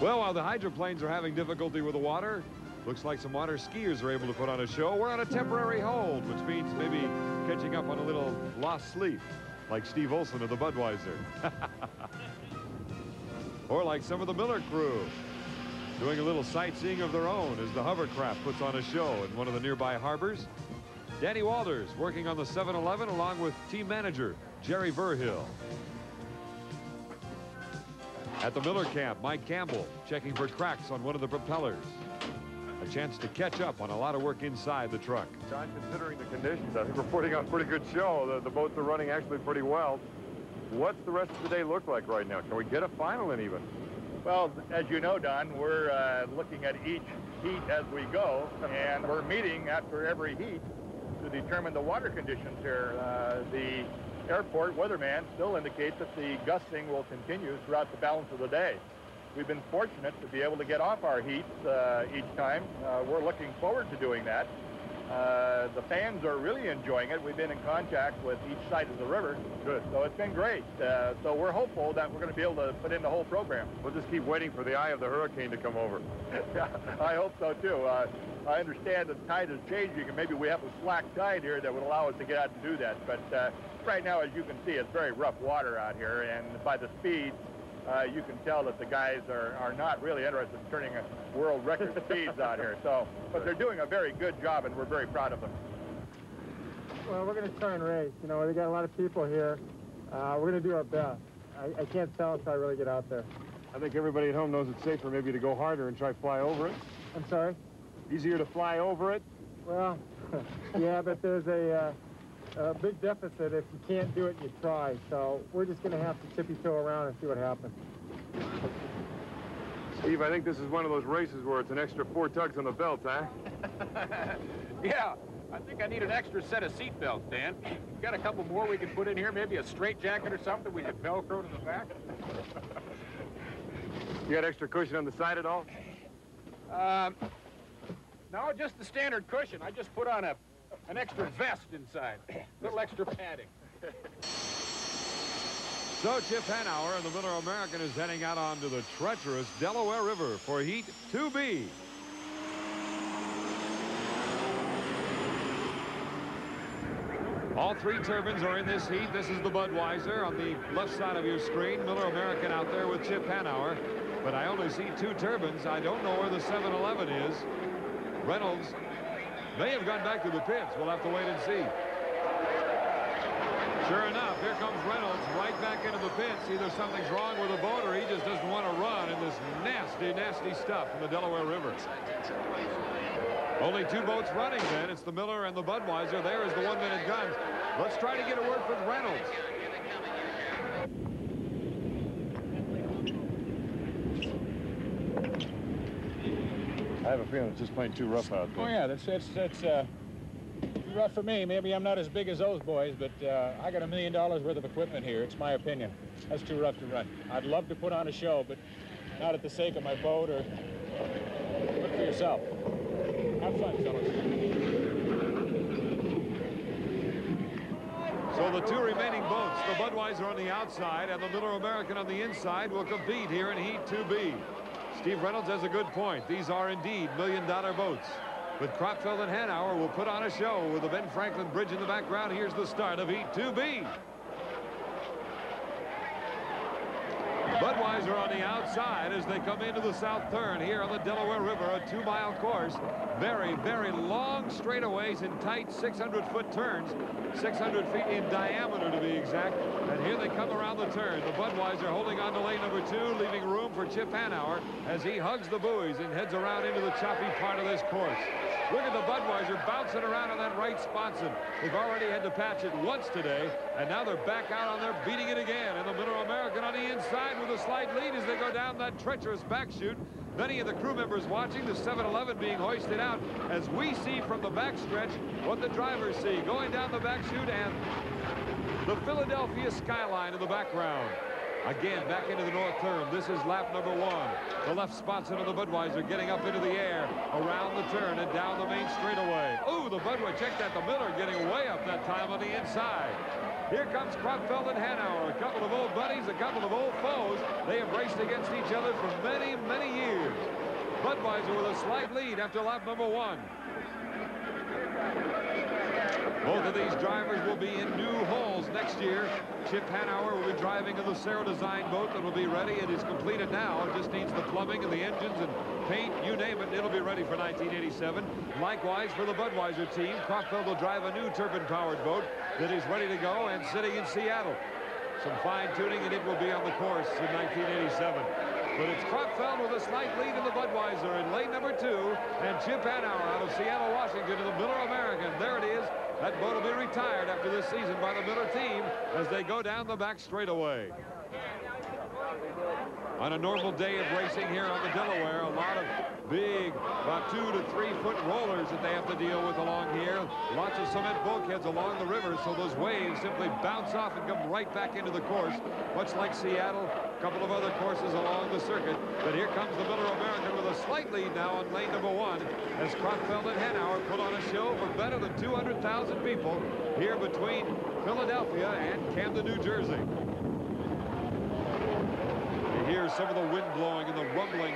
Well, while the hydroplanes are having difficulty with the water, looks like some water skiers are able to put on a show. We're on a temporary hold, which means maybe catching up on a little lost sleep, like Steve Olson of the Budweiser. Or like some of the Miller crew, doing a little sightseeing of their own as the hovercraft puts on a show in one of the nearby harbors. Danny Walters working on the 7-Eleven along with team manager Jerry Verhill. At the Miller camp, Mike Campbell checking for cracks on one of the propellers. A chance to catch up on a lot of work inside the truck. John, considering the conditions, I think we're putting on a pretty good show. The boats are running actually pretty well. What's the rest of the day look like right now? Can we get a final in even? Well, as you know, Don, we're looking at each heat as we go, and we're meeting after every heat to determine the water conditions here. The airport weatherman still indicates that the gusting will continue throughout the balance of the day. We've been fortunate to be able to get off our heats each time. We're looking forward to doing that. The fans are really enjoying it. We've been in contact with each side of the river. Good. So it's been great. So we're hopeful that we're going to be able to put in the whole program. We'll just keep waiting for the eye of the hurricane to come over. Yeah, I hope so, too. I understand the tide is changing, and maybe we have a slack tide here that would allow us to get out and do that. But right now, as you can see, it's very rough water out here, and by the speeds, you can tell that the guys are not really interested in turning world record speeds out here. So, but they're doing a very good job, and we're very proud of them. Well, we're going to try and race. You know, we got a lot of people here. We're going to do our best. I can't tell until I really get out there. I think everybody at home knows it's safer maybe to go harder and try fly over it. I'm sorry? Easier to fly over it? Well, yeah, but there's a big deficit if you can't do it, you try. So we're just going to have to tippy-toe around and see what happens. Steve, I think this is one of those races where it's an extra 4 tugs on the belt, huh? Yeah, I think I need an extra set of seat belts, Dan. Got a couple more we can put in here, maybe a straight jacket or something we could Velcro to the back. You got extra cushion on the side at all? No, just the standard cushion. I just put on an extra vest inside, a little extra padding. So Chip Hanauer and the Miller American is heading out onto the treacherous Delaware River for Heat 2B. All 3 turbines are in this heat. This is the Budweiser on the left side of your screen. Miller American out there with Chip Hanauer. But I only see 2 turbines. I don't know where the 7-Eleven is. Reynolds may have gone back to the pits. We'll have to wait and see. Sure enough, here comes Reynolds right back into the pits. Either something's wrong with the boat or he just doesn't want to run in this nasty, nasty stuff from the Delaware River. Only 2 boats running then. It's the Miller and the Budweiser. There is the 1-minute gun. Let's try to get a word from Reynolds. I have a feeling it's just plain too rough out there. Oh, yeah, that's too rough for me. Maybe I'm not as big as those boys, but I got $1 million worth of equipment here. It's my opinion. That's too rough to run. I'd love to put on a show, but not at the sake of my boat or look for yourself. Have fun, fellas. So the 2 remaining boats, the Budweiser on the outside and the Miller American on the inside, will compete here in Heat 2B. Steve Reynolds has a good point. These are indeed $1 million boats. But Cropfield and Hanauer will put on a show with the Ben Franklin Bridge in the background. Here's the start of Heat 2B. Budweiser on the outside as they come into the south turn here on the Delaware River, a 2-mile course. Very, very long straightaways and tight 600-foot turns, 600 feet in diameter to be exact. And here they come around the turn. The Budweiser holding on to lane number 2, leaving room for Chip Hanauer as he hugs the buoys and heads around into the choppy part of this course. Look at the Budweiser bouncing around on that right sponson. They've already had to patch it once today, and now they're back out on there beating it again. And the Miller American on the inside with a slight lead as they go down that treacherous back chute. Many of the crew members watching the 7-Eleven being hoisted out as we see from the backstretch what the drivers see going down the back chute and the Philadelphia skyline in the background. Again, back into the north turn. This is lap number 1. The left sponson of the Budweiser getting up into the air, around the turn and down the main straightaway. Ooh, the Budweiser, check that, the Miller getting way up that time on the inside. Here comes Kropfeld and Hanauer, a couple of old buddies, a couple of old foes. They have raced against each other for many, many years. Budweiser with a slight lead after lap number 1. Both of these drivers will be in new hulls next year. Chip Hanauer will be driving in the Cerro design boat that will be ready. It is completed now. It just needs the plumbing and the engines and paint, you name it. It'll be ready for 1987. Likewise for the Budweiser team, Kropfeld will drive a new turbine-powered boat that is ready to go and sitting in Seattle. Some fine-tuning and it will be on the course in 1987. But it's Kropfeld with a slight lead in the Budweiser in lane number 2, and Chip Hanauer out of Seattle, Washington in the Miller American. There it is. That boat will be retired after this season by the Miller team as they go down the back straightaway. On a normal day of racing here on the Delaware, a lot of big, about 2 to 3 foot rollers that they have to deal with along here. Lots of cement bulkheads along the river, so those waves simply bounce off and come right back into the course, much like Seattle, a couple of other courses along the circuit. But here comes the Miller American with a slight lead now on lane number 1 as Kropfeld and Hanauer put on a show for better than 200,000 people here between Philadelphia and Camden, New Jersey. Hear some of the wind blowing and the rumbling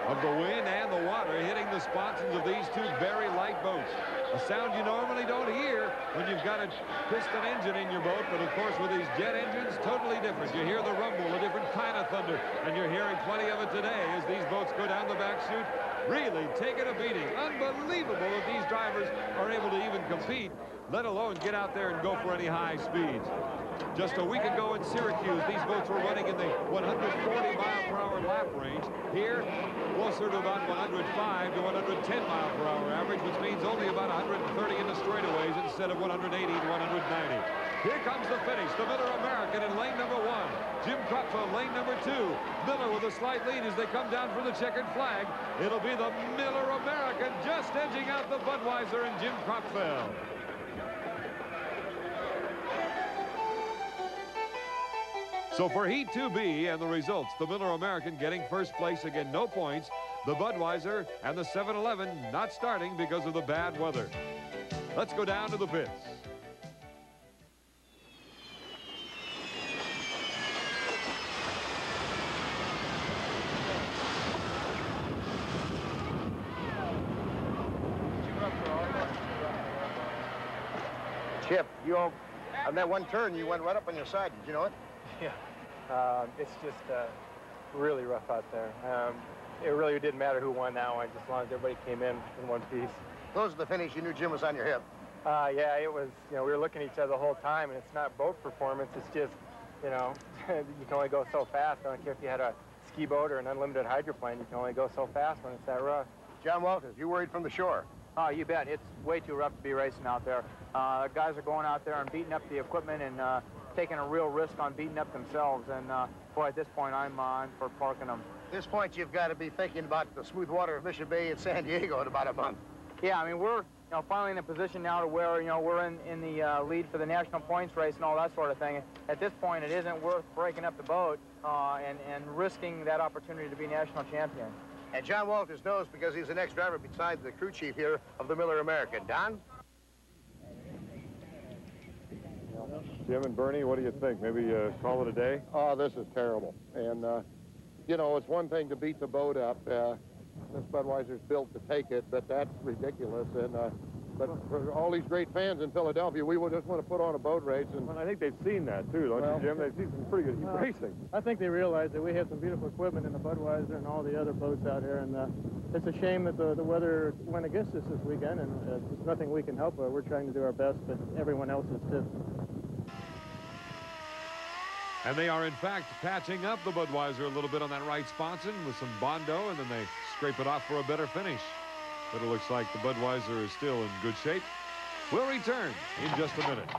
of the wind and the water hitting the sponsons of these two very light boats. A sound you normally don't hear when you've got a piston engine in your boat, but of course with these jet engines, totally different. You hear the rumble, a different kind of thunder, and you're hearing plenty of it today as these boats go down the back chute, really taking a beating. Unbelievable that these drivers are able to even compete, let alone get out there and go for any high speeds. Just a week ago in Syracuse, these boats were running in the 140-mile-per-hour lap range. Here, closer to about 105 to 110 mile-per-hour average, which means only about 130 in the straightaways instead of 180 to 190. Here comes the finish. The Miller American in lane number 1. Jim Kropfeld, lane number 2. Miller with a slight lead as they come down for the checkered flag. It'll be the Miller American just edging out the Budweiser and Jim Kropfeld. So for Heat 2B and the results, the Miller American getting first place, again, no points. The Budweiser and the 7-Eleven not starting because of the bad weather. Let's go down to the pits. Chip, you on that one turn, you went right up on your side. Did you know it? Yeah, it's just really rough out there. It really didn't matter who won that one, just as long as everybody came in one piece. Close to the finish, you knew Jim was on your hip. Yeah, it was, you know, we were looking at each other the whole time, and it's not boat performance, it's just, you know, you can only go so fast. I don't care if you had a ski boat or an unlimited hydroplane, you can only go so fast when it's that rough. John Walters, you worried from the shore? Oh, you bet. It's way too rough to be racing out there. Guys are going out there and beating up the equipment and taking a real risk on beating up themselves. And, boy, at this point, I'm for parking them. At this point, you've got to be thinking about the smooth water of Mission Bay and San Diego in about a month. Yeah, I mean, we're finally in a position now to where, we're in the lead for the national points race and all that sort of thing. At this point, it isn't worth breaking up the boat and risking that opportunity to be national champion. And John Walters knows because he's the next driver besides the crew chief here of the Miller American. Don? Jim and Bernie, what do you think? Maybe call it a day? Oh, this is terrible. And, you know, it's one thing to beat the boat up. This Budweiser's built to take it, but that's ridiculous. And but for all these great fans in Philadelphia, we would just want to put on a boat race. And Well, I think they've seen that, too, don't you, Jim? They've seen some pretty good racing. I think they realize that we have some beautiful equipment in the Budweiser and all the other boats out here, and it's a shame that the weather went against us this weekend, and there's nothing we can help with. We're trying to do our best, but everyone else is too. And they are, in fact, patching up the Budweiser a little bit on that right sponson with some Bondo, and then they scrape it off for a better finish. But it looks like the Budweiser is still in good shape. We'll return in just a minute.